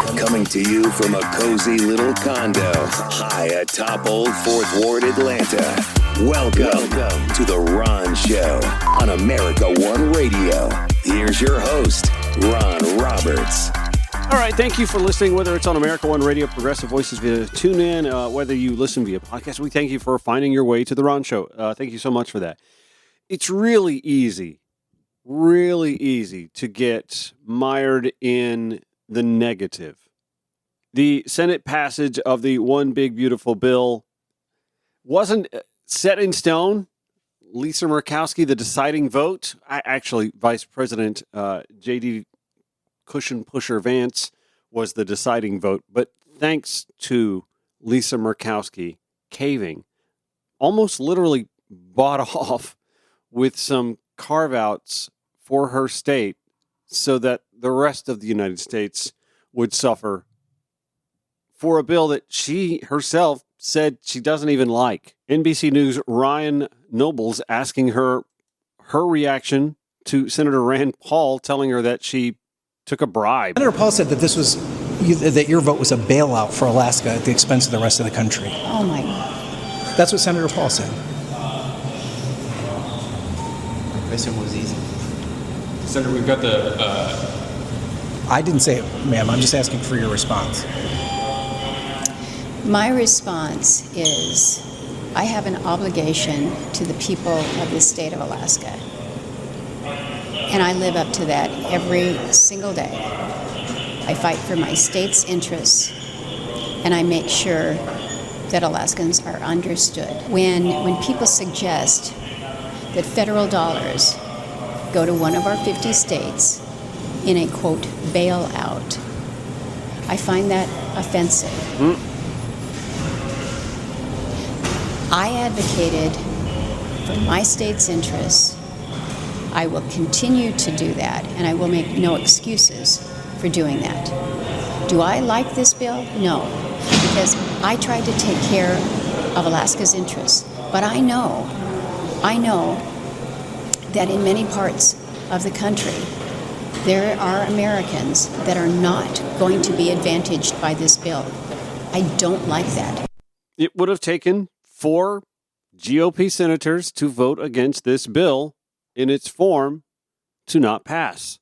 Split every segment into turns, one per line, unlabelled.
Coming to you from a cozy little condo high atop Old Fourth Ward, Atlanta. Welcome to The Ron Show on America One Radio. Here's your host, Ron Roberts.
All right, thank you for listening, whether it's on America One Radio, Progressive Voices via TuneIn, whether you listen via podcast. We thank you for finding your way to The Ron Show. Thank you so much for that. It's really easy to get mired in the negative. The Senate passage of the One Big Beautiful Bill wasn't set in stone. Lisa Murkowski, the deciding vote. Actually, Vice President J.D. Cushion Pusher Vance was the deciding vote. But thanks to Lisa Murkowski caving, almost literally bought off with some carve-outs for her state so that the rest of the United States would suffer for a bill that she herself said she doesn't even like. NBC News Ryan Nobles asking her reaction to Senator Rand Paul telling her that she took a bribe.
Senator Paul said that that your vote was a bailout for Alaska at the expense of the rest of the country.
Oh my God.
That's what Senator Paul said.
Question was easy. Senator, we've got the...
I didn't say it, ma'am. I'm just asking for your response.
My response is I have an obligation to the people of the state of Alaska. And I live up to that every single day. I fight for my state's interests, and I make sure that Alaskans are understood. When people suggest that federal dollars go to one of our 50 states in a, quote, bailout, I find that offensive. I advocated for my state's interests. I will continue to do that, and I will make no excuses for doing that. Do I like this bill? No, because I tried to take care of Alaska's interests. But I know that in many parts of the country, there are Americans that are not going to be advantaged by this bill. I don't like that.
It would have taken 4 GOP senators to vote against this bill in its form to not pass.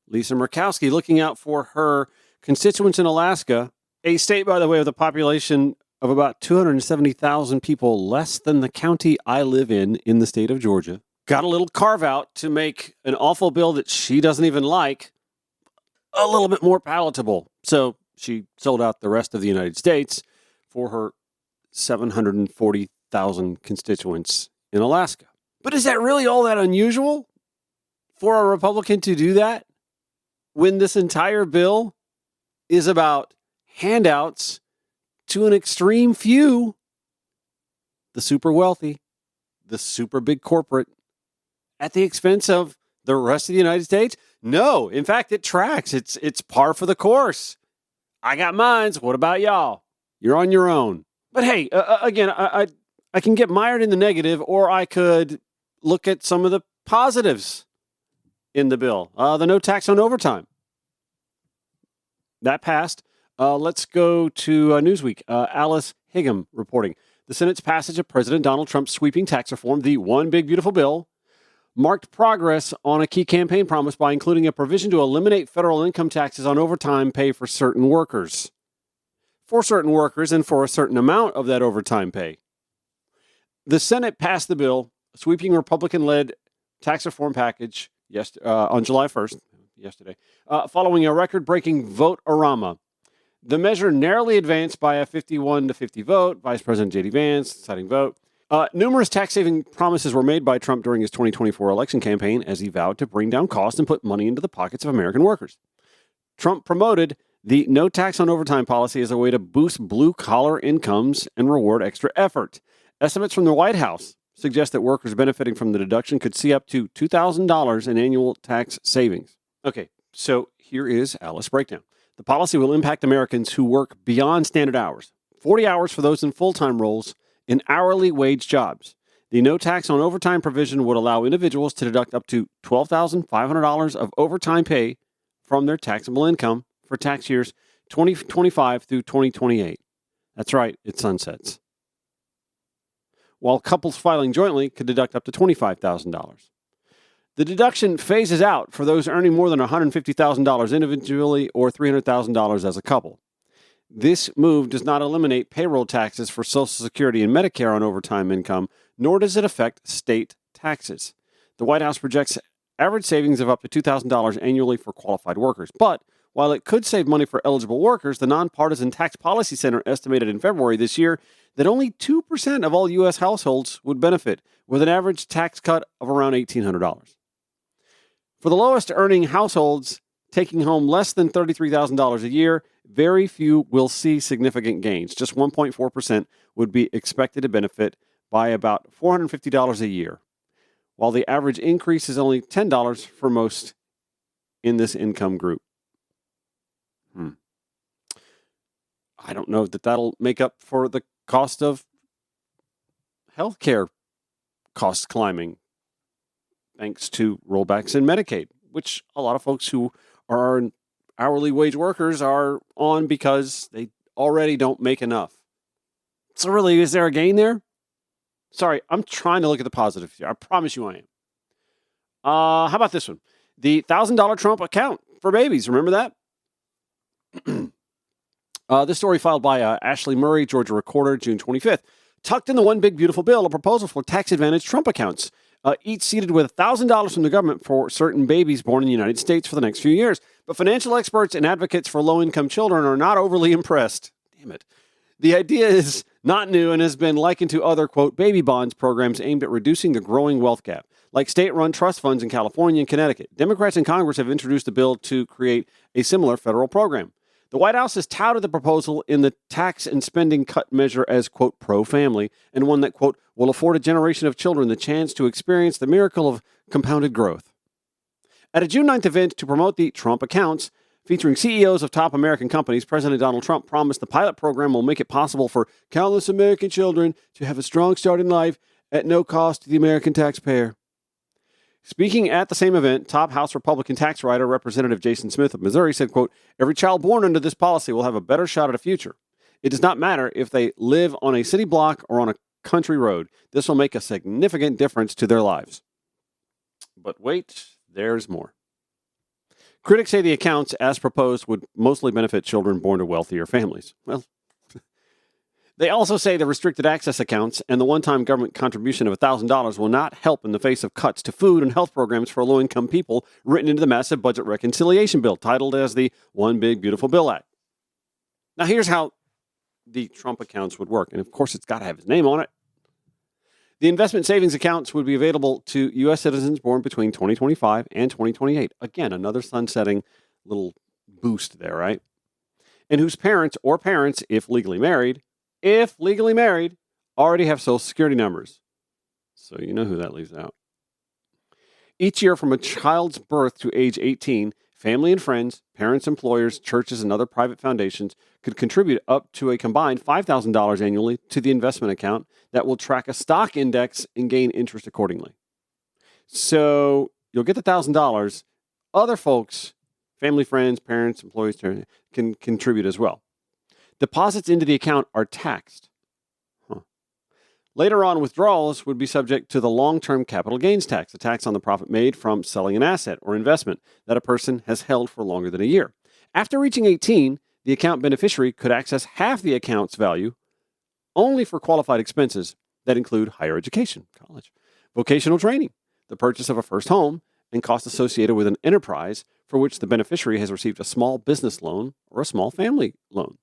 Lisa Murkowski looking out for her constituents in Alaska, a state, by the way, with a population of about 270,000 people, less than the county I live in the state of Georgia, got a little carve out to make an awful bill that she doesn't even like a little bit more palatable. So she sold out the rest of the United States for her 740,000 constituents in Alaska. But is that really all that unusual for a Republican to do that when this entire bill is about handouts to an extreme few, the super wealthy, the super big corporate, at the expense of the rest of the United States? No, in fact, it tracks. It's par for the course. I got mines. What about y'all? You're on your own. But hey, again, I can get mired in the negative, or I could look at some of the positives in the bill. The no tax on overtime. That passed. Let's go to Newsweek. Alice Higham reporting. The Senate's passage of President Donald Trump's sweeping tax reform, the One Big Beautiful Bill, marked progress on a key campaign promise by including a provision to eliminate federal income taxes on overtime pay for certain workers. For certain workers and for a certain amount of that overtime pay. The Senate passed the bill, a sweeping Republican-led tax reform package on July 1st, yesterday, following a record-breaking vote-a-rama. The measure narrowly advanced by a 51-50 vote. Vice President J.D. Vance, deciding vote. Numerous tax-saving promises were made by Trump during his 2024 election campaign as he vowed to bring down costs and put money into the pockets of American workers. Trump promoted the no tax on overtime policy as a way to boost blue-collar incomes and reward extra effort. Estimates from the White House suggest that workers benefiting from the deduction could see up to $2,000 in annual tax savings. Okay, so here is Alice's breakdown. The policy will impact Americans who work beyond standard hours, 40 hours for those in full-time roles, in hourly wage jobs. The no tax on overtime provision would allow individuals to deduct up to $12,500 of overtime pay from their taxable income for tax years 2025 through 2028. That's right, it sunsets. While couples filing jointly could deduct up to $25,000. The deduction phases out for those earning more than $150,000 individually or $300,000 as a couple. This move does not eliminate payroll taxes for Social Security and Medicare on overtime income, nor does it affect state taxes. The White House projects average savings of up to $2,000 annually for qualified workers. But while it could save money for eligible workers, the Nonpartisan Tax Policy Center estimated in February this year that only 2% of all U.S. households would benefit, with an average tax cut of around $1,800. For the lowest earning households taking home less than $33,000 a year, very few will see significant gains. Just 1.4% would be expected to benefit by about $450 a year, while the average increase is only $10 for most in this income group. I don't know that that'll make up for the cost of healthcare costs climbing, thanks to rollbacks in Medicaid, which a lot of folks who are hourly wage workers are on because they already don't make enough. So really, is there a gain there? Sorry, I'm trying to look at the positive here. I promise you I am. How about this one? The $1,000 Trump account for babies. Remember that? This story filed by Ashley Murray, Georgia Recorder, June 25th. Tucked in the one big beautiful bill, a proposal for tax advantage Trump accounts, each seeded with $1,000 from the government for certain babies born in the United States for the next few years. But financial experts and advocates for low-income children are not overly impressed. Damn it. The idea is not new and has been likened to other, quote, baby bonds programs aimed at reducing the growing wealth gap, like state-run trust funds in California and Connecticut. Democrats in Congress have introduced a bill to create a similar federal program. The White House has touted the proposal in the tax and spending cut measure as, quote, pro-family, and one that, quote, will afford a generation of children the chance to experience the miracle of compounded growth. At a June 9th event to promote the Trump accounts, featuring CEOs of top American companies, President Donald Trump promised the pilot program will make it possible for countless American children to have a strong start in life at no cost to the American taxpayer. Speaking at the same event, top House Republican tax writer Representative Jason Smith of Missouri said, quote, every child born under this policy will have a better shot at a future. It does not matter if they live on a city block or on a country road. This will make a significant difference to their lives. But wait, there's more. Critics say the accounts, as proposed, would mostly benefit children born to wealthier families. Well, they also say the restricted access accounts and the one-time government contribution of $1,000 will not help in the face of cuts to food and health programs for low-income people written into the massive budget reconciliation bill, titled as the One Big Beautiful Bill Act. Now, here's how the Trump accounts would work. And, of course, it's got to have his name on it. The investment savings accounts would be available to U.S. citizens born between 2025 and 2028. Again, another sunsetting little boost there, right? And whose parents, if legally married, already have Social Security numbers. So you know who that leaves out. Each year from a child's birth to age 18, family and friends, parents, employers, churches, and other private foundations could contribute up to a combined $5,000 annually to the investment account that will track a stock index and gain interest accordingly. So you'll get the $1,000. Other folks, family, friends, parents, employees, can contribute as well. Deposits into the account are taxed. Later on, withdrawals would be subject to the long-term capital gains tax, a tax on the profit made from selling an asset or investment that a person has held for longer than a year. After reaching 18, the account beneficiary could access half the account's value only for qualified expenses that include higher education, college, vocational training, the purchase of a first home, and costs associated with an enterprise for which the beneficiary has received a small business loan or a small family loan.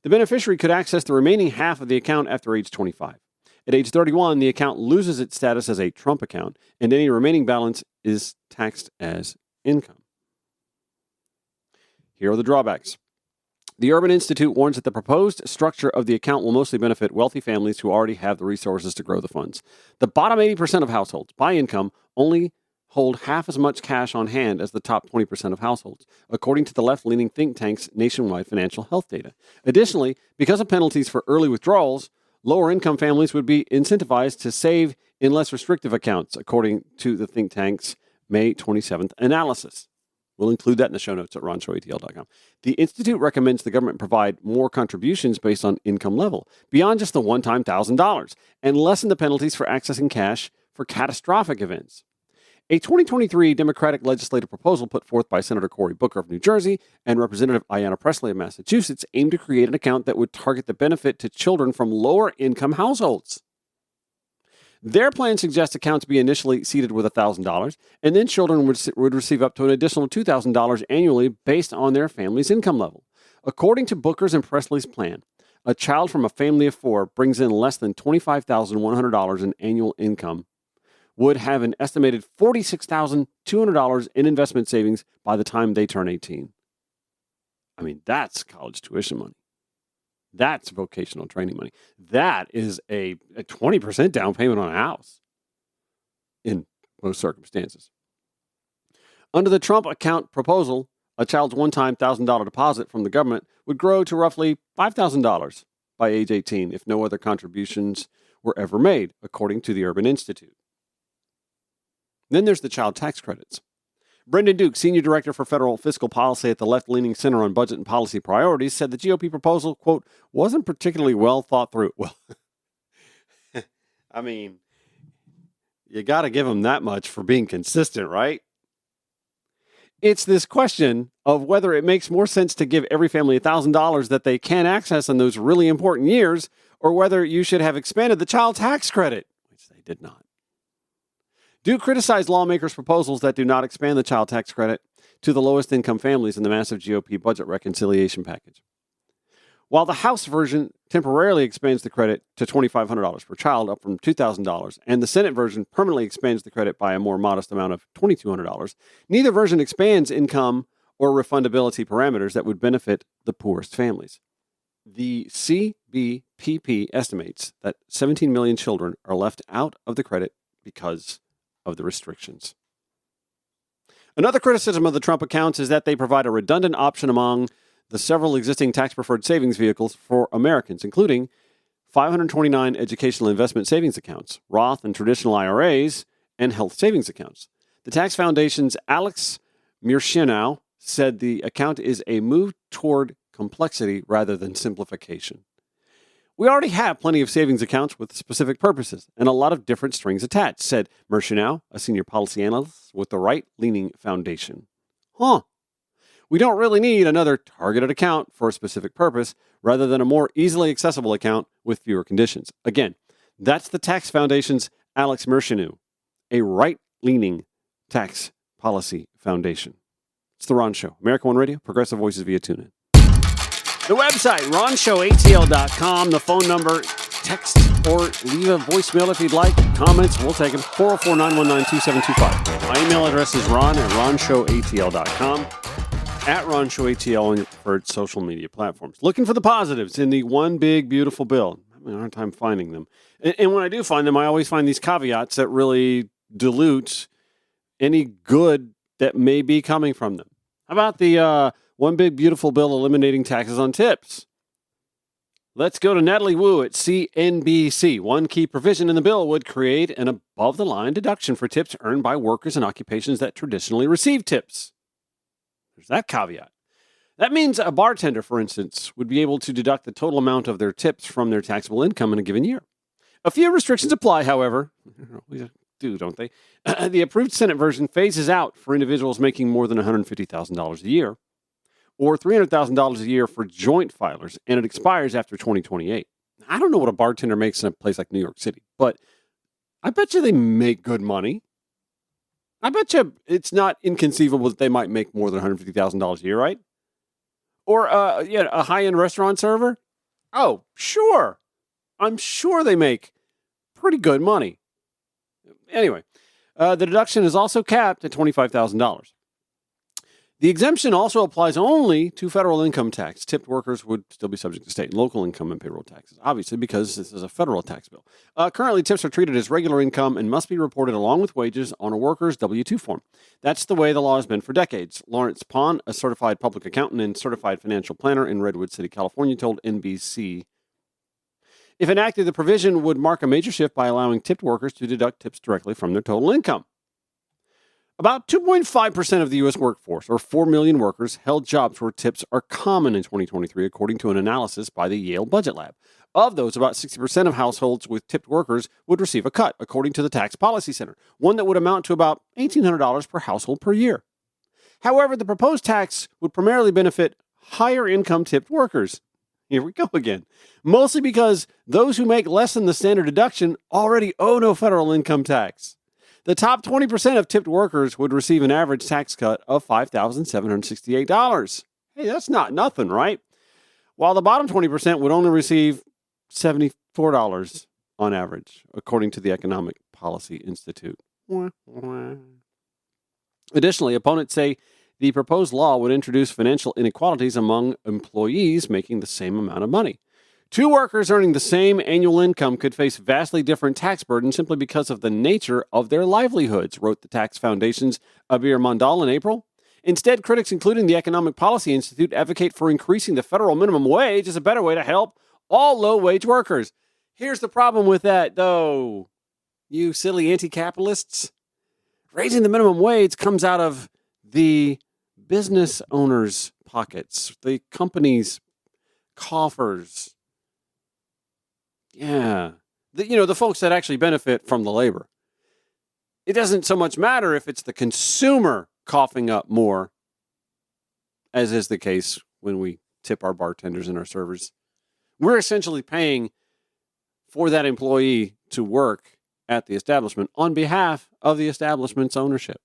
The beneficiary could access the remaining half of the account after age 25. At age 31, the account loses its status as a Trump account, and any remaining balance is taxed as income. Here are the drawbacks. The Urban Institute warns that the proposed structure of the account will mostly benefit wealthy families who already have the resources to grow the funds. The bottom 80% of households, by income, only hold half as much cash on hand as the top 20% of households, according to the left-leaning think tank's nationwide financial health data. Additionally, because of penalties for early withdrawals, lower-income families would be incentivized to save in less restrictive accounts, according to the think tank's May 27th analysis. We'll include that in the show notes at ronshowatl.com. The Institute recommends the government provide more contributions based on income level, beyond just the one-time $1,000, and lessen the penalties for accessing cash for catastrophic events. A 2023 Democratic legislative proposal put forth by Senator Cory Booker of New Jersey and Representative Ayanna Pressley of Massachusetts aimed to create an account that would target the benefit to children from lower-income households. Their plan suggests accounts be initially seeded with $1,000, and then children would receive up to an additional $2,000 annually based on their family's income level. According to Booker's and Presley's plan, a child from a family of 4 brings in less than $25,100 in annual income, would have an estimated $46,200 in investment savings by the time they turn 18. I mean, that's college tuition money. That's vocational training money. That is a 20% down payment on a house in most circumstances. Under the Trump account proposal, a child's one-time $1,000 deposit from the government would grow to roughly $5,000 by age 18 if no other contributions were ever made, according to the Urban Institute. Then there's the child tax credits. Brendan Duke, Senior Director for Federal Fiscal Policy at the left-leaning Center on Budget and Policy Priorities, said the GOP proposal, quote, wasn't particularly well thought through. Well, I mean, you got to give them that much for being consistent, right? It's this question of whether it makes more sense to give every family $1,000 that they can access in those really important years, or whether you should have expanded the child tax credit, which they did not. Duke criticized lawmakers' proposals that do not expand the child tax credit to the lowest income families in the massive GOP budget reconciliation package. While the House version temporarily expands the credit to $2,500 per child, up from $2,000, and the Senate version permanently expands the credit by a more modest amount of $2,200, neither version expands income or refundability parameters that would benefit the poorest families. The CBPP estimates that 17 million children are left out of the credit because of the restrictions. Another criticism of the Trump accounts is that they provide a redundant option among the several existing tax-preferred savings vehicles for Americans, including 529 educational investment savings accounts, Roth and traditional IRAs, and health savings accounts. The Tax Foundation's Alex Murkowski said the account is a move toward complexity rather than simplification. We already have plenty of savings accounts with specific purposes and a lot of different strings attached, said Murkowski, a senior policy analyst with the right-leaning foundation. We don't really need another targeted account for a specific purpose rather than a more easily accessible account with fewer conditions. Again, that's the Tax Foundation's Alex Murkowski, a right-leaning tax policy foundation. It's The Ron Show, America One Radio, Progressive Voices via TuneIn. The website, ronshowatl.com. The phone number, text or leave a voicemail if you'd like. Comments, we'll take them. 404-919-2725. My email address is ron@ronshowatl.com. At ronshowatl on your preferred social media platforms. Looking for the positives in the one big, beautiful bill. I'm having a hard time finding them. And when I do find them, I always find these caveats that really dilute any good that may be coming from them. How about the one big, beautiful bill eliminating taxes on tips? Let's go to Natalie Wu at CNBC. One key provision in the bill would create an above-the-line deduction for tips earned by workers in occupations that traditionally receive tips. There's that caveat. That means a bartender, for instance, would be able to deduct the total amount of their tips from their taxable income in a given year. A few restrictions apply, however. We do, don't they? The approved Senate version phases out for individuals making more than $150,000 a year, or $300,000 a year for joint filers, and it expires after 2028. I don't know what a bartender makes in a place like New York City, but I bet you they make good money. I bet you it's not inconceivable that they might make more than $150,000 a year, right? Or a high-end restaurant server? Oh, sure. I'm sure they make pretty good money. Anyway, the deduction is also capped at $25,000. The exemption also applies only to federal income tax. Tipped workers would still be subject to state and local income and payroll taxes, obviously, because this is a federal tax bill. Currently, tips are treated as regular income and must be reported along with wages on a worker's W-2 form. That's the way the law has been for decades. Lawrence Pond, a certified public accountant and certified financial planner in Redwood City, California, told NBC. If enacted, the provision would mark a major shift by allowing tipped workers to deduct tips directly from their total income. About 2.5% of the U.S. workforce, or 4 million workers, held jobs where tips are common in 2023, according to an analysis by the Yale Budget Lab. Of those, about 60% of households with tipped workers would receive a cut, according to the Tax Policy Center, one that would amount to about $1,800 per household per year. However, the proposed tax would primarily benefit higher income tipped workers. Here we go again. Mostly because those who make less than the standard deduction already owe no federal income tax. The top 20% of tipped workers would receive an average tax cut of $5,768. Hey, that's not nothing, right? While the bottom 20% would only receive $74 on average, according to the Economic Policy Institute. Additionally, opponents say the proposed law would introduce financial inequalities among employees making the same amount of money. Two workers earning the same annual income could face vastly different tax burdens simply because of the nature of their livelihoods, wrote the Tax Foundation's Abir Mandal in April. Instead, critics, including the Economic Policy Institute, advocate for increasing the federal minimum wage as a better way to help all low-wage workers. Here's the problem with that, though, you silly anti-capitalists. Raising the minimum wage comes out of the business owners' pockets, the companies' coffers. Yeah. The folks that actually benefit from the labor. It doesn't so much matter if it's the consumer coughing up more, as is the case when we tip our bartenders and our servers. We're essentially paying for that employee to work at the establishment on behalf of the establishment's ownership.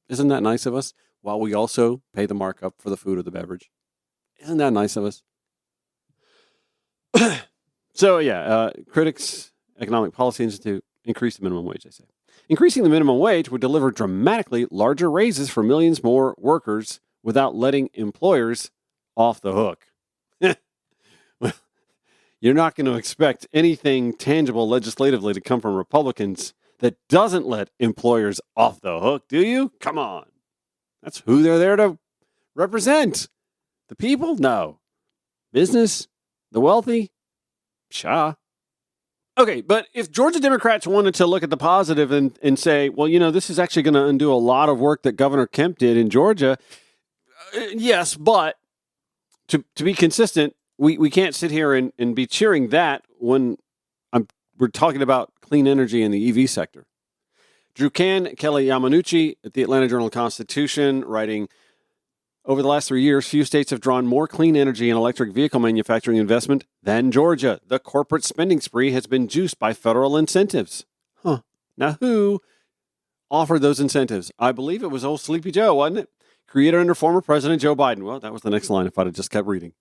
Isn't that nice of us? While we also pay the markup for the food or the beverage. Isn't that nice of us? So, critics, Economic Policy Institute, increase the minimum wage, they say. Increasing the minimum wage would deliver dramatically larger raises for millions more workers without letting employers off the hook. Well, you're not going to expect anything tangible legislatively to come from Republicans that doesn't let employers off the hook, do you? Come on. That's who they're there to represent. The people? No. Business? The wealthy? Sure. Okay, but if Georgia Democrats wanted to look at the positive and say, well, this is actually going to undo a lot of work that Governor Kemp did in Georgia, yes, but to be consistent, we can't sit here and be cheering that when we're talking about clean energy in the EV sector. Drew Can, Kelly Yamanuchi at the Atlanta Journal-Constitution, writing, over the last 3 years, few states have drawn more clean energy and electric vehicle manufacturing investment than Georgia. The corporate spending spree has been juiced by federal incentives. Now, who offered those incentives? I believe it was old Sleepy Joe, wasn't it? Created under former President Joe Biden. Well, that was the next line if I'd have just kept reading.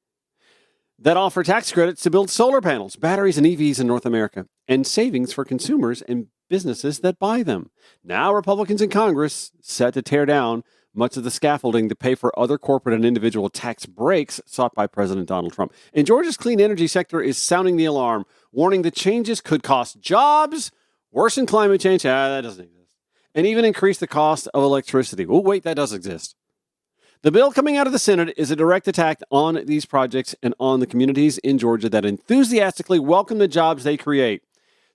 That offer tax credits to build solar panels, batteries, and EVs in North America, and savings for consumers and businesses that buy them. Now Republicans in Congress set to tear down much of the scaffolding to pay for other corporate and individual tax breaks sought by President Donald Trump. And Georgia's clean energy sector is sounding the alarm, warning the changes could cost jobs, worsen climate change, that doesn't exist, and even increase the cost of electricity. Oh, wait, that does exist. The bill coming out of the Senate is a direct attack on these projects and on the communities in Georgia that enthusiastically welcome the jobs they create,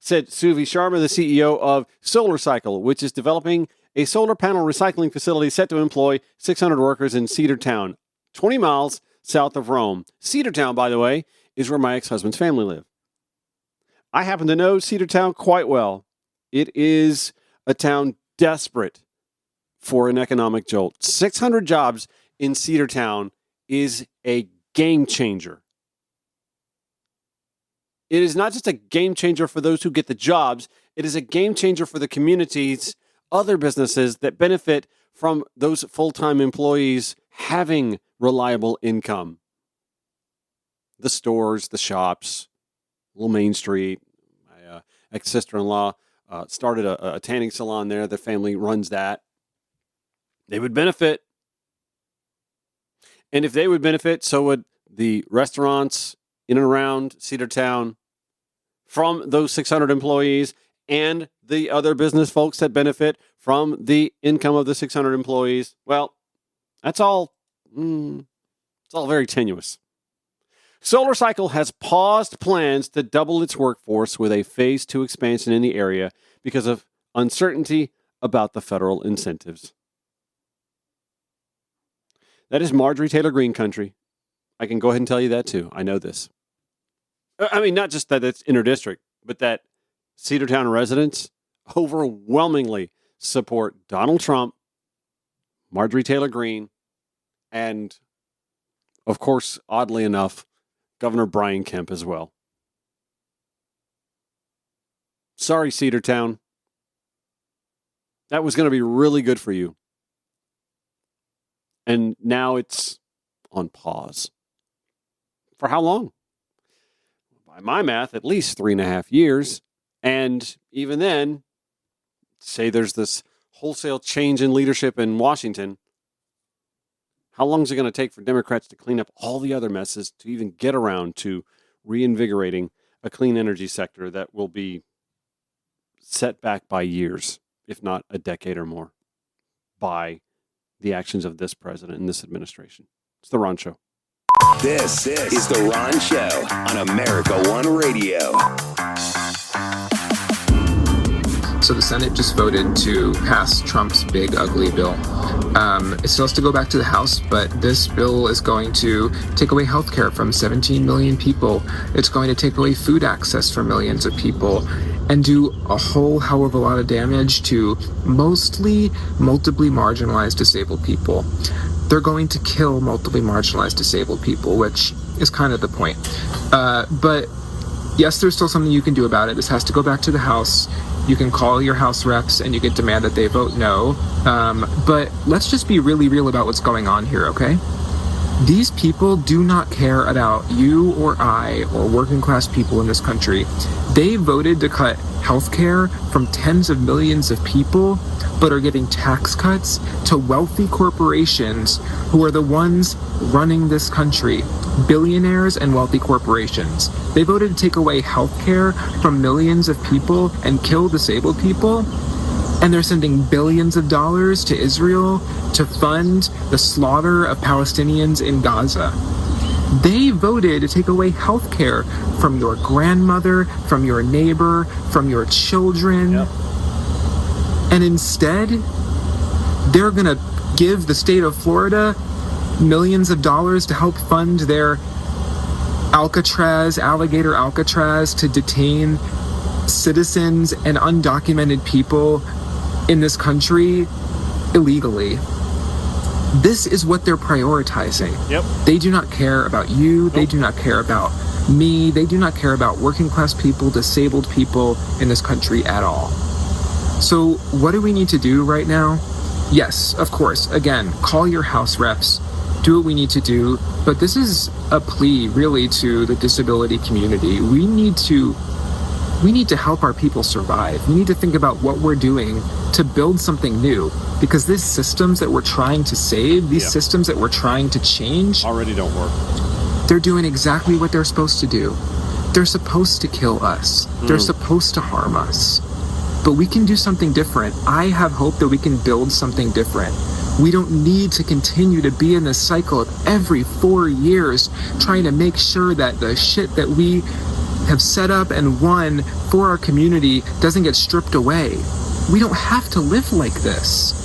said Suvi Sharma, the CEO of Solar Cycle, which is developing a solar panel recycling facility set to employ 600 workers in Cedartown, 20 miles south of Rome. Cedartown, by the way, is where my ex-husband's family live. I happen to know Cedartown quite well. It is a town desperate for an economic jolt. 600 jobs in Cedartown is a game changer. It is not just a game changer for those who get the jobs. It is a game changer for the communities, other businesses that benefit from those full-time employees having reliable income. The stores, the shops, little Main Street. My ex-sister-in-law started a tanning salon there. The family runs that. They would benefit. And if they would benefit, so would the restaurants in and around Cedartown from those 600 employees and the other business folks that benefit from the income of the 600 employees. Well, it's all very tenuous. Solar Cycle has paused plans to double its workforce with a phase 2 expansion in the area because of uncertainty about the federal incentives. That is Marjorie Taylor Greene country. I can go ahead and tell you that too. I know this. I mean, not just that it's interdistrict, but that Cedartown residents overwhelmingly support Donald Trump, Marjorie Taylor Greene, and, of course, oddly enough, Governor Brian Kemp as well. Sorry, Cedartown. That was going to be really good for you. And now it's on pause. For how long? By my math, at least 3.5 years. And even then, say there's this wholesale change in leadership in Washington. How long is it going to take for Democrats to clean up all the other messes to even get around to reinvigorating a clean energy sector that will be set back by years, if not a decade or more, by the actions of this president and this administration? It's The Ron Show.
This is The Ron Show on America One Radio.
So the Senate just voted to pass Trump's big, ugly bill. It still has to go back to the House, but this bill is going to take away health care from 17 million people. It's going to take away food access for millions of people and do a whole hell of a lot of damage to mostly multiply marginalized disabled people. They're going to kill multiply marginalized disabled people, which is kind of the point. But yes, there's still something you can do about it. This has to go back to the House. You can call your House reps and you can demand that they vote no. But let's just be really real about what's going on here, okay? These people do not care about you or I or working class people in this country. They voted to cut health care from tens of millions of people, but are giving tax cuts to wealthy corporations who are the ones running this country, billionaires and wealthy corporations. They voted to take away health care from millions of people and kill disabled people, and they're sending billions of dollars to Israel to fund the slaughter of Palestinians in Gaza. They voted to take away health care from your grandmother, from your neighbor, from your children.
Yep.
And instead, they're going to give the state of Florida millions of dollars to help fund their alligator Alcatraz, to detain citizens and undocumented people in this country illegally. This is what they're prioritizing.
Yep.
They do not care about you. They do not care about me. They do not care about working class people, disabled people in this country at all. So what do we need to do right now? Yes, of course. Again, call your House reps. Do what we need to do. But this is a plea really to the disability community. We need to help our people survive. We need to think about what we're doing to build something new. Because these systems that we're trying to save, these systems that we're trying to change,
already don't work.
They're doing exactly what they're supposed to do. They're supposed to kill us. They're supposed to harm us. But we can do something different. I have hope that we can build something different. We don't need to continue to be in this cycle of every 4 years trying to make sure that the shit that we have set up and won for our community doesn't get stripped away. We don't have to live like this.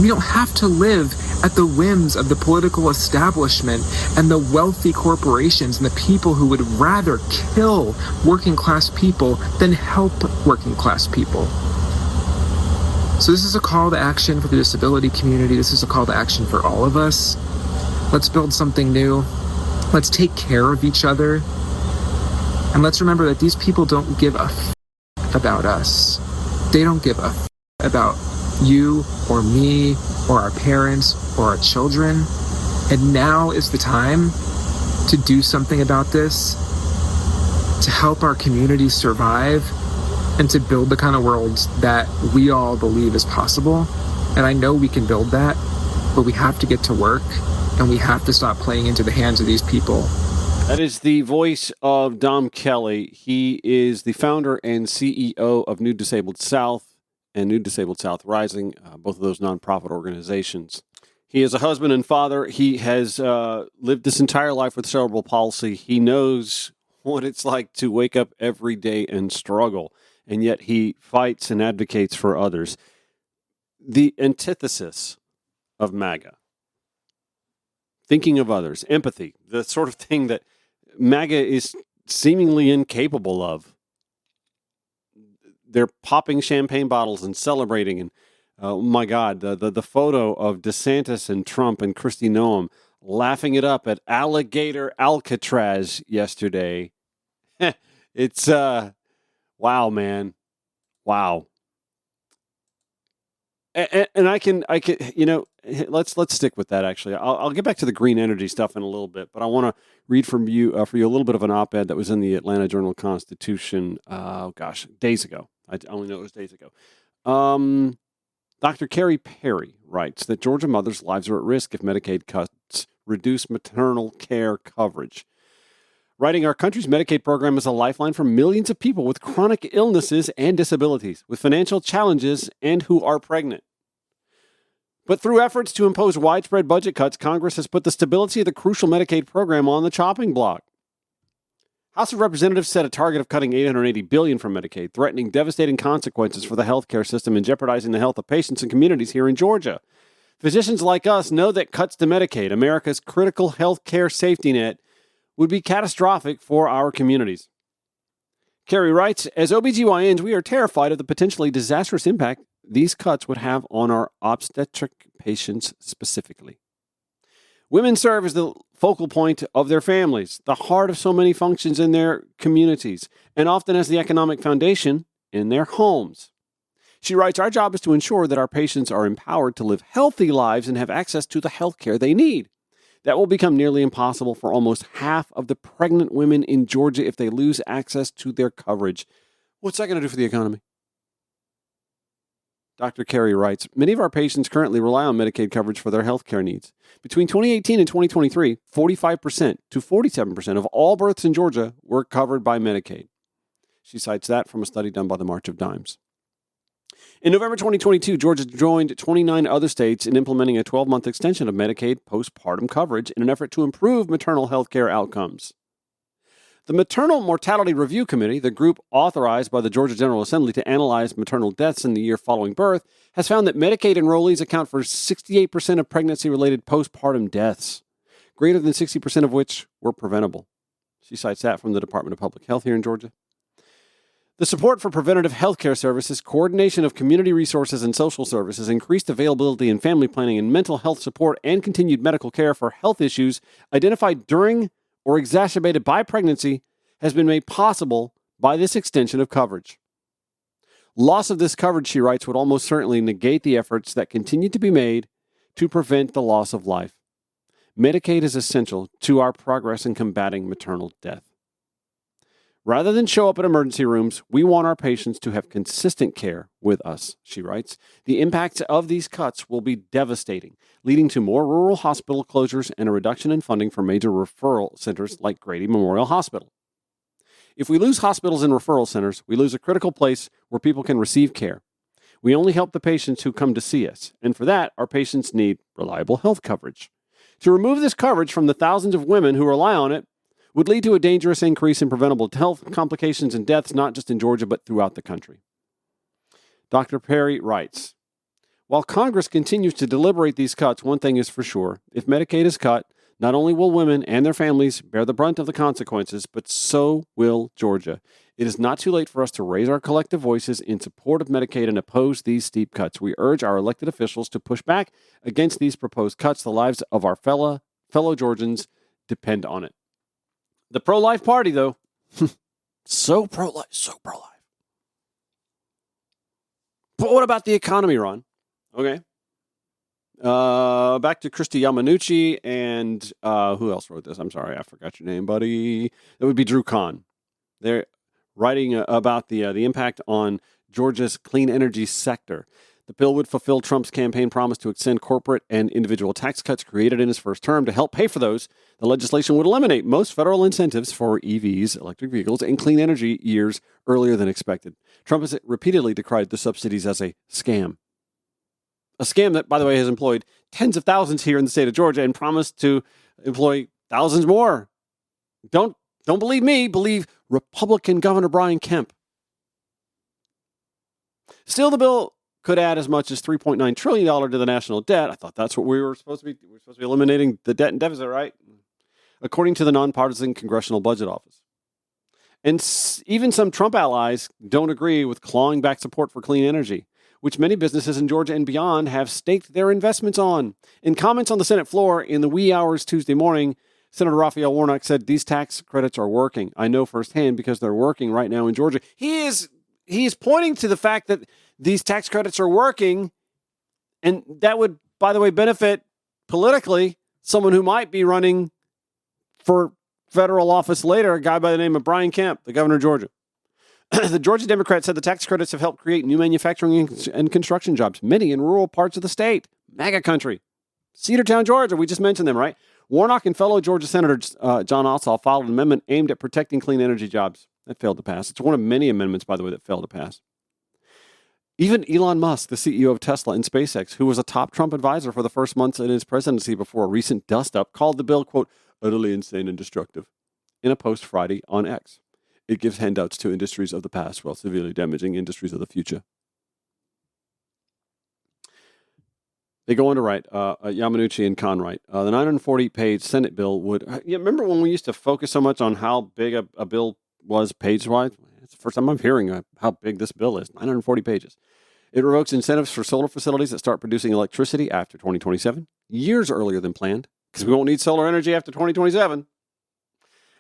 We don't have to live at the whims of the political establishment and the wealthy corporations and the people who would rather kill working class people than help working class people. So this is a call to action for the disability community. This is a call to action for all of us. Let's build something new. Let's take care of each other. And let's remember that these people don't give a about us. They don't give a about you or me or our parents or our children. And now is the time to do something about this, to help our community survive, and to build the kind of world that we all believe is possible. And I know we can build that, but we have to get to work, and we have to stop playing into the hands of these people.
That is the voice of Dom Kelly. He is the founder and CEO of New Disabled South and New Disabled South Rising, both of those nonprofit organizations. He is a husband and father. He has lived this entire life with cerebral palsy. He knows what it's like to wake up every day and struggle, and yet he fights and advocates for others. The antithesis of MAGA. thinking of others, empathy, the sort of thing that MAGA is seemingly incapable of. They're popping champagne bottles and celebrating. And oh my God, the photo of DeSantis and Trump and Kristi Noem laughing it up at Alligator Alcatraz yesterday. It's wow, man, wow. And I can, let's stick with that. Actually, I'll get back to the green energy stuff in a little bit, but I want to read for you a little bit of an op-ed that was in the Atlanta Journal-Constitution. Days ago. I only know it was days ago. Dr. Carrie Perry writes that Georgia mothers' lives are at risk if Medicaid cuts reduce maternal care coverage. Writing, our country's Medicaid program is a lifeline for millions of people with chronic illnesses and disabilities, with financial challenges, and who are pregnant. But through efforts to impose widespread budget cuts, Congress has put the stability of the crucial Medicaid program on the chopping block. House of Representatives set a target of cutting $880 billion from Medicaid, threatening devastating consequences for the healthcare system and jeopardizing the health of patients and communities here in Georgia. Physicians like us know that cuts to Medicaid, America's critical healthcare safety net, would be catastrophic for our communities. Carrie writes, as OBGYNs, we are terrified of the potentially disastrous impact these cuts would have on our obstetric patients specifically. Women serve as the focal point of their families, the heart of so many functions in their communities, and often as the economic foundation in their homes. She writes, our job is to ensure that our patients are empowered to live healthy lives and have access to the health care they need. That will become nearly impossible for almost half of the pregnant women in Georgia if they lose access to their coverage. What's that going to do for the economy? Dr. Carey writes, many of our patients currently rely on Medicaid coverage for their health care needs. Between 2018 and 2023, 45% to 47% of all births in Georgia were covered by Medicaid. She cites that from a study done by the March of Dimes. In November 2022, Georgia joined 29 other states in implementing a 12-month extension of Medicaid postpartum coverage in an effort to improve maternal health care outcomes. The Maternal Mortality Review Committee, the group authorized by the Georgia General Assembly to analyze maternal deaths in the year following birth, has found that Medicaid enrollees account for 68% of pregnancy-related postpartum deaths, greater than 60% of which were preventable. She cites that from the Department of Public Health here in Georgia. The support for preventative health care services, coordination of community resources and social services, increased availability in family planning and mental health support, and continued medical care for health issues identified during or exacerbated by pregnancy has been made possible by this extension of coverage. Loss of this coverage, she writes, would almost certainly negate the efforts that continue to be made to prevent the loss of life. Medicaid is essential to our progress in combating maternal death. Rather than show up at emergency rooms, we want our patients to have consistent care with us, she writes. The impacts of these cuts will be devastating, leading to more rural hospital closures and a reduction in funding for major referral centers like Grady Memorial Hospital. If we lose hospitals and referral centers, we lose a critical place where people can receive care. We only help the patients who come to see us, and for that, our patients need reliable health coverage. To remove this coverage from the thousands of women who rely on it would lead to a dangerous increase in preventable health complications and deaths, not just in Georgia, but throughout the country. Dr. Perry writes, while Congress continues to deliberate these cuts, one thing is for sure. If Medicaid is cut, not only will women and their families bear the brunt of the consequences, but so will Georgia. It is not too late for us to raise our collective voices in support of Medicaid and oppose these steep cuts. We urge our elected officials to push back against these proposed cuts. The lives of our fellow Georgians depend on it. The pro-life party, though, so pro-life. But what about the economy, Ron? Okay. Back to Kristi Yamanuchi and who else wrote this? I'm sorry, I forgot your name, buddy. That would be Drew Kahn. They're writing about the impact on Georgia's clean energy sector. The bill would fulfill Trump's campaign promise to extend corporate and individual tax cuts created in his first term to help pay for those. The legislation would eliminate most federal incentives for EVs, electric vehicles, and clean energy years earlier than expected. Trump has repeatedly decried the subsidies as a scam. A scam that, by the way, has employed tens of thousands here in the state of Georgia and promised to employ thousands more. Don't believe me, believe Republican Governor Brian Kemp. Still, the bill could add as much as $3.9 trillion to the national debt. I thought that's what we were supposed to be. We're supposed to be eliminating the debt and deficit, right? According to the nonpartisan Congressional Budget Office. And even some Trump allies don't agree with clawing back support for clean energy, which many businesses in Georgia and beyond have staked their investments on. In comments on the Senate floor in the wee hours Tuesday morning, Senator Raphael Warnock said these tax credits are working. I know firsthand because they're working right now in Georgia. He is pointing to the fact that these tax credits are working, and that would, by the way, benefit politically someone who might be running for federal office later, a guy by the name of Brian Kemp, the governor of Georgia. The Georgia Democrat said the tax credits have helped create new manufacturing and construction jobs, many in rural parts of the state. MAGA country. Cedartown, Georgia, we just mentioned them, right? Warnock and fellow Georgia Senator John Ossoff filed an amendment aimed at protecting clean energy jobs. That failed to pass. It's one of many amendments, by the way, that failed to pass. Even Elon Musk, the CEO of Tesla and SpaceX, who was a top Trump advisor for the first months in his presidency before a recent dust-up, called the bill, quote, utterly insane and destructive, in a post Friday on X. It gives handouts to industries of the past while severely damaging industries of the future. They go on to write, Yamanuchi and Kahn write, the 940-page Senate bill would... You remember when we used to focus so much on how big a bill was page-wise? It's the first time I'm hearing how big this bill is, 940 pages. It revokes incentives for solar facilities that start producing electricity after 2027, years earlier than planned, because we won't need solar energy after 2027.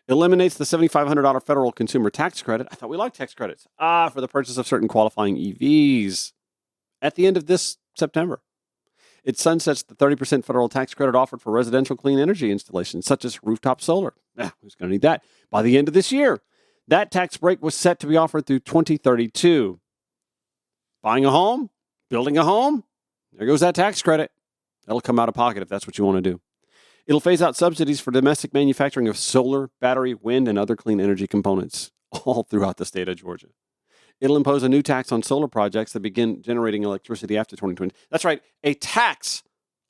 Eliminates the $7,500 federal consumer tax credit. I thought we liked tax credits. For the purchase of certain qualifying EVs at the end of this September. It sunsets the 30% federal tax credit offered for residential clean energy installations, such as rooftop solar. Who's going to need that? By the end of this year. That tax break was set to be offered through 2032. Buying a home, building a home, there goes that tax credit. That'll come out of pocket if that's what you want to do. It'll phase out subsidies for domestic manufacturing of solar, battery, wind, and other clean energy components all throughout the state of Georgia. It'll impose a new tax on solar projects that begin generating electricity after 2020. That's right, a tax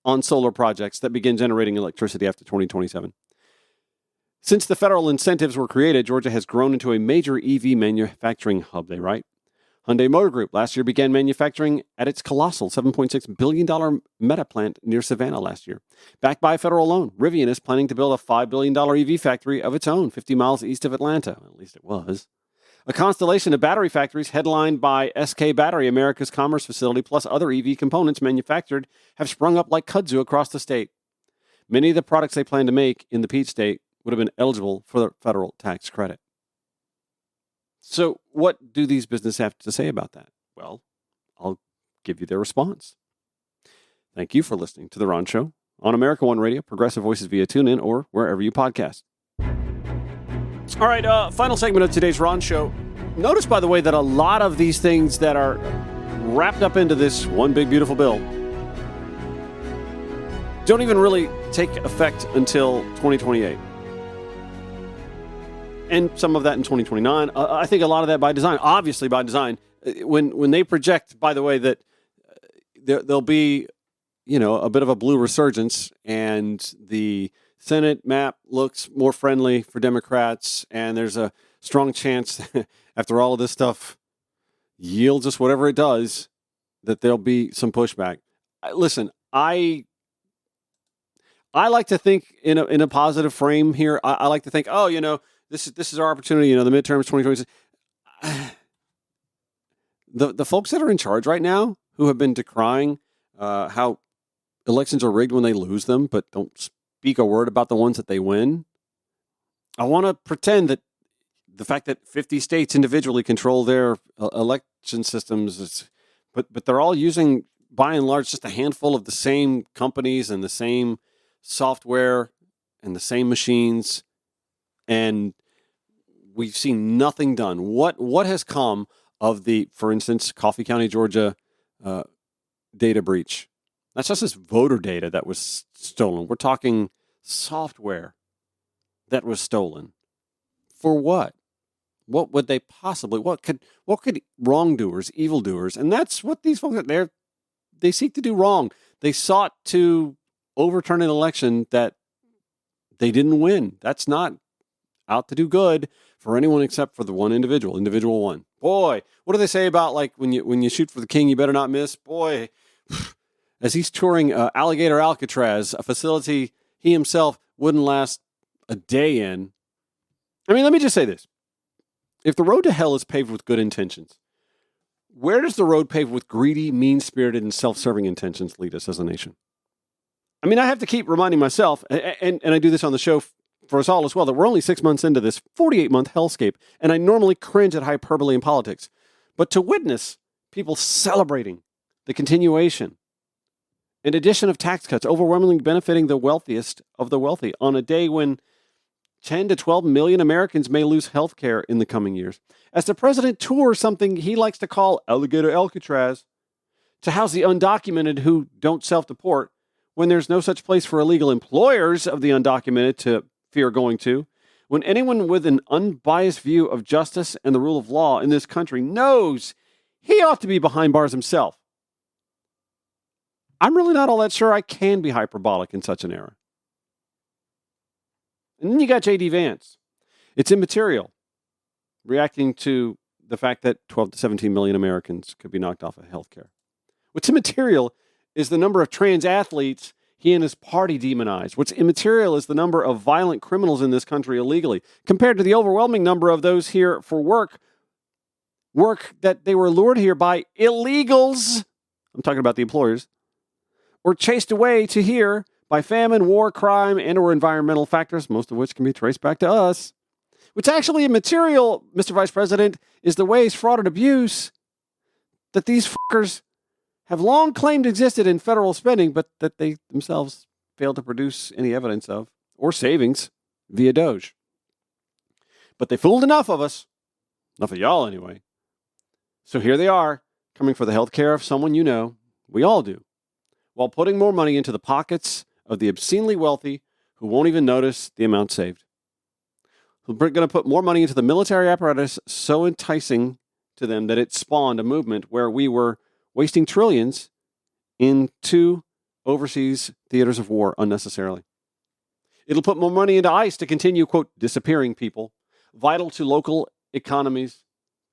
on solar projects that begin generating electricity after 2027. Since the federal incentives were created, Georgia has grown into a major EV manufacturing hub, they write. Hyundai Motor Group last year began manufacturing at its colossal $7.6 billion Meta plant near Savannah last year. Backed by a federal loan, Rivian is planning to build a $5 billion EV factory of its own 50 miles east of Atlanta. At least it was. A constellation of battery factories headlined by SK Battery, America's commerce facility, plus other EV components manufactured, have sprung up like kudzu across the state. Many of the products they plan to make in the Peach State would have been eligible for the federal tax credit. So what do these businesses have to say about that? Well, I'll give you their response. Thank you for listening to The Ron Show on America One Radio, Progressive Voices via TuneIn, or wherever you podcast. All right, final segment of today's Ron Show. Notice, by the way, that a lot of these things that are wrapped up into this one big, beautiful bill don't even really take effect until 2028. And some of that in 2029. I think a lot of that by design, obviously by design. When they project, by the way, that there'll be, a bit of a blue resurgence, and the Senate map looks more friendly for Democrats, and there's a strong chance after all of this stuff yields us whatever it does, that there'll be some pushback. Listen, I like to think in a positive frame here. I like to think, this is our opportunity. The midterms 2026. The folks that are in charge right now, who have been decrying how elections are rigged when they lose them, but don't speak a word about the ones that they win. I want to pretend that the fact that 50 states individually control their election systems, but they're all using, by and large, just a handful of the same companies and the same software and the same machines, and we've seen nothing done. What has come of the, for instance, Coffee County, Georgia data breach? That's just this voter data that was stolen. We're talking software that was stolen. For what? What would they possibly? What could wrongdoers, evildoers, and that's what these folks are. They seek to do wrong. They sought to overturn an election that they didn't win. That's not out to do good for anyone except for the one individual one. Boy, what do they say about like when you shoot for the king, you better not miss? Boy, as he's touring Alligator Alcatraz, a facility he himself wouldn't last a day in. I mean, let me just say this. If the road to hell is paved with good intentions, where does the road paved with greedy, mean-spirited, and self-serving intentions lead us as a nation? I mean, I have to keep reminding myself, and I do this on the show for us all as well, that we're only 6 months into this 48-month hellscape, and I normally cringe at hyperbole in politics. But to witness people celebrating the continuation and addition of tax cuts overwhelmingly benefiting the wealthiest of the wealthy on a day when 10 to 12 million Americans may lose health care in the coming years, as the president tours something he likes to call Alligator Alcatraz to house the undocumented who don't self-deport, when there's no such place for illegal employers of the undocumented to fear going to, when anyone with an unbiased view of justice and the rule of law in this country knows he ought to be behind bars himself. I'm really not all that sure I can be hyperbolic in such an era. And then you got J.D. Vance. It's immaterial, reacting to the fact that 12 to 17 million Americans could be knocked off of health care. What's immaterial is the number of trans athletes he and his party demonize. What's immaterial is the number of violent criminals in this country illegally, compared to the overwhelming number of those here for work that they were lured here by illegals. I'm talking about the employers. Or chased away to here by famine, war, crime, and or environmental factors, most of which can be traced back to us. What's actually immaterial, Mr. Vice President, is the ways, fraud, and abuse that these fuckers have long claimed existed in federal spending, but that they themselves failed to produce any evidence of, or savings, via Doge. But they fooled enough of us, enough of y'all anyway. So here they are, coming for the health care of someone you know, we all do, while putting more money into the pockets of the obscenely wealthy who won't even notice the amount saved. We're going to put more money into the military apparatus so enticing to them that it spawned a movement where we were wasting trillions into overseas theaters of war unnecessarily. It'll put more money into ICE to continue, quote, disappearing people, vital to local economies,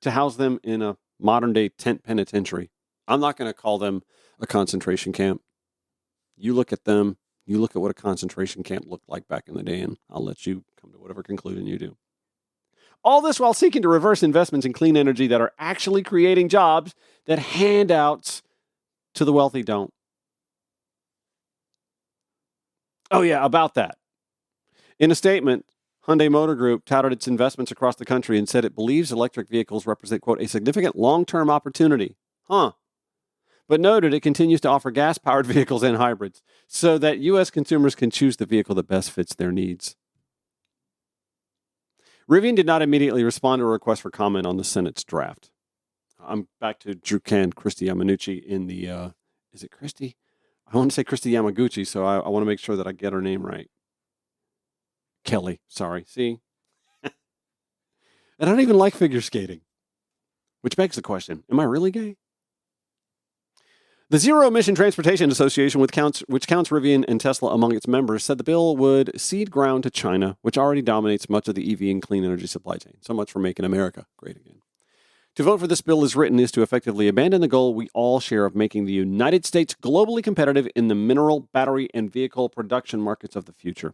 to house them in a modern-day tent penitentiary. I'm not going to call them a concentration camp. You look at them, you look at what a concentration camp looked like back in the day, and I'll let you come to whatever conclusion you do. All this while seeking to reverse investments in clean energy that are actually creating jobs that handouts to the wealthy don't. Oh yeah, about that. In a statement, Hyundai Motor Group touted its investments across the country and said it believes electric vehicles represent, quote, a significant long-term opportunity. But noted it continues to offer gas-powered vehicles and hybrids so that U.S. consumers can choose the vehicle that best fits their needs. Rivian did not immediately respond to a request for comment on the Senate's draft. I'm back to Drew Can, Christy Yamanuchi in the, is it Christy? I want to say Christy Yamaguchi, so I want to make sure that I get her name right. Kelly, sorry. See? And I don't even like figure skating. Which begs the question, am I really gay? The Zero Emission Transportation Association, which counts Rivian and Tesla among its members, said the bill would cede ground to China, which already dominates much of the EV and clean energy supply chain. So much for making America great again. To vote for this bill as written is to effectively abandon the goal we all share of making the United States globally competitive in the mineral, battery, and vehicle production markets of the future,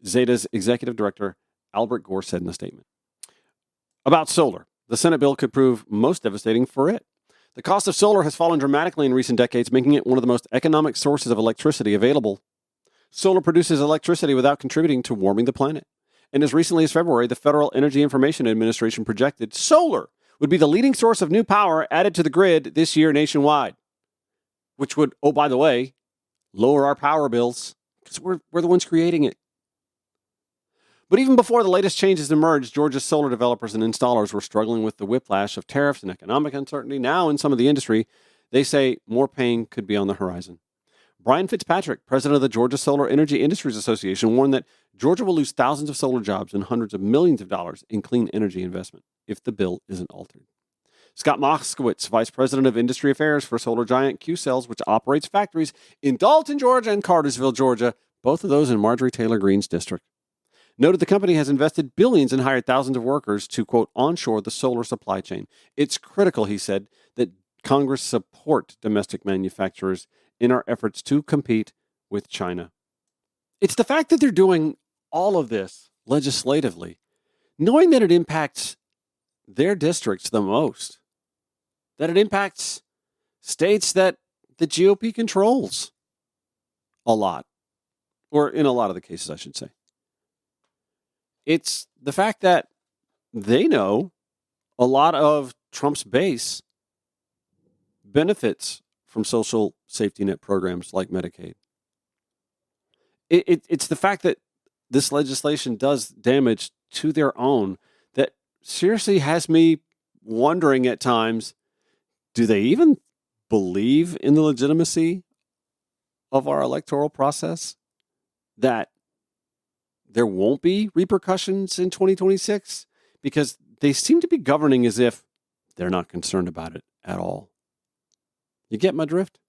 Zeta's executive director, Albert Gore, said in a statement. About solar, the Senate bill could prove most devastating for it. The cost of solar has fallen dramatically in recent decades, making it one of the most economic sources of electricity available. Solar produces electricity without contributing to warming the planet. And as recently as February, the Federal Energy Information Administration projected solar would be the leading source of new power added to the grid this year nationwide, which would, oh, by the way, lower our power bills because we're the ones creating it. But even before the latest changes emerged, Georgia's solar developers and installers were struggling with the whiplash of tariffs and economic uncertainty. Now, in some of the industry, they say more pain could be on the horizon. Brian Fitzpatrick, president of the Georgia Solar Energy Industries Association, warned that Georgia will lose thousands of solar jobs and hundreds of millions of dollars in clean energy investment if the bill isn't altered. Scott Moskowitz, vice president of industry affairs for solar giant Q-Cells, which operates factories in Dalton, Georgia and Cartersville, Georgia, both of those in Marjorie Taylor Greene's district, noted the company has invested billions and hired thousands of workers to, quote, onshore the solar supply chain. It's critical, he said, that Congress support domestic manufacturers in our efforts to compete with China. It's the fact that they're doing all of this legislatively, knowing that it impacts their districts the most, that it impacts states that the GOP controls a lot, or in a lot of the cases, I should say. It's the fact that they know a lot of Trump's base benefits from social safety net programs like Medicaid. It's the fact that this legislation does damage to their own that seriously has me wondering at times, do they even believe in the legitimacy of our electoral process? That there won't be repercussions in 2026? Because they seem to be governing as if they're not concerned about it at all. You get my drift?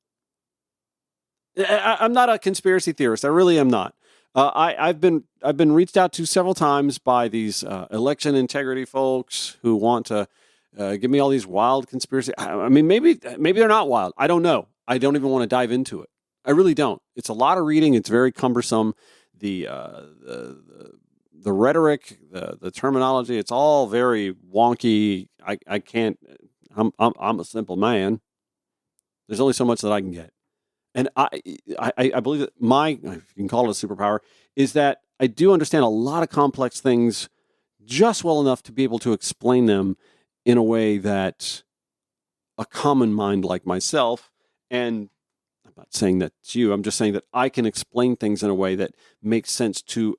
I'm not a conspiracy theorist. I really am not. I've been reached out to several times by these election integrity folks who want to give me all these wild conspiracy. I mean, maybe they're not wild. I don't know. I don't even want to dive into it. I really don't. It's a lot of reading. It's very cumbersome. The rhetoric, the terminology, it's all very wonky. I can't. I'm a simple man. There's only so much that I can get. And I believe that if you can call it a superpower, is that I do understand a lot of complex things just well enough to be able to explain them in a way that a common mind like myself, and I'm not saying that's you, I'm just saying that I can explain things in a way that makes sense to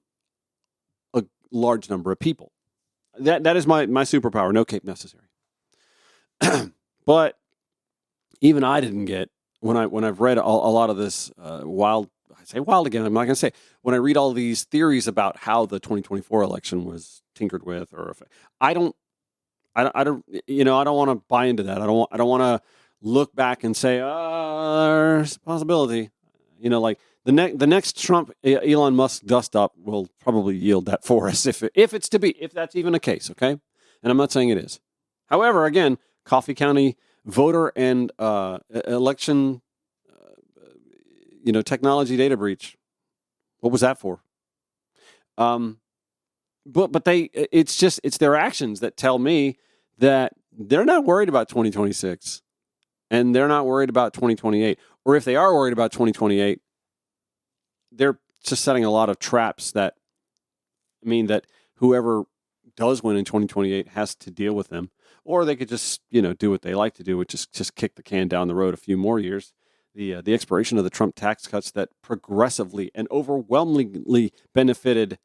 a large number of people. That is my superpower, no cape necessary. But even I didn't get, when I've read a lot of this wild, I say wild again, I'm not going to say, when I read all these theories about how the 2024 election was tinkered with, or if I don't want to buy into that. I don't want to look back and say, there's a possibility. Like the next Trump Elon Musk dust up will probably yield that for us if that's even a case. Okay. And I'm not saying it is. However, again, Coffee County voter and election, technology data breach. What was that for? But it's their actions that tell me that they're not worried about 2026 and they're not worried about 2028. Or if they are worried about 2028, they're just setting a lot of traps that mean that whoever does win in 2028 has to deal with them. Or they could just, do what they like to do, which is just kick the can down the road a few more years. The expiration of the Trump tax cuts that progressively and overwhelmingly benefited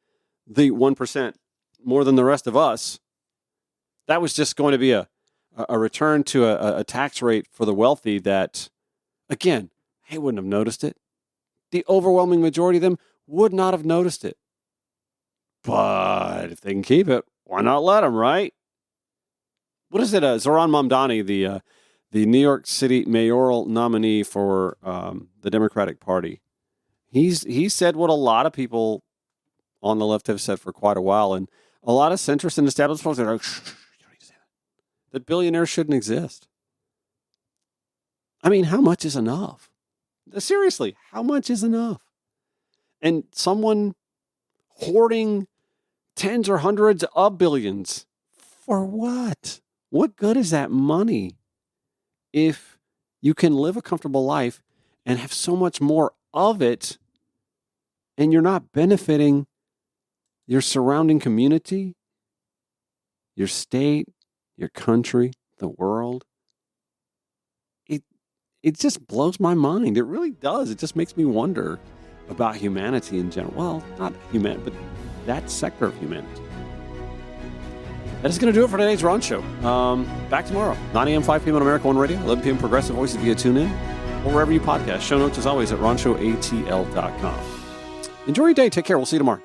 the 1% more than the rest of us, that was just going to be a return to a tax rate for the wealthy that, again, they wouldn't have noticed it. The overwhelming majority of them would not have noticed it. But if they can keep it, why not let them, right? What is it? Zohran Mamdani, the New York City mayoral nominee for the Democratic Party, he said what a lot of people on the left have said for quite a while, and a lot of centrist and established folks are like, you don't need to say that billionaires shouldn't exist. I mean, how much is enough? Seriously, how much is enough? And someone hoarding tens or hundreds of billions for what? What good is that money if you can live a comfortable life and have so much more of it and you're not benefiting your surrounding community, your state, your country, the world? It just blows my mind. It really does. It just makes me wonder about humanity in general. Well, not humanity, but that sector of humanity. That is going to do it for today's Ron Show. Back tomorrow, 9 a.m., 5 p.m. on America One Radio, 11 p.m. Progressive Voices via TuneIn, or wherever you podcast. Show notes, as always, at ronshowatl.com. Enjoy your day. Take care. We'll see you tomorrow.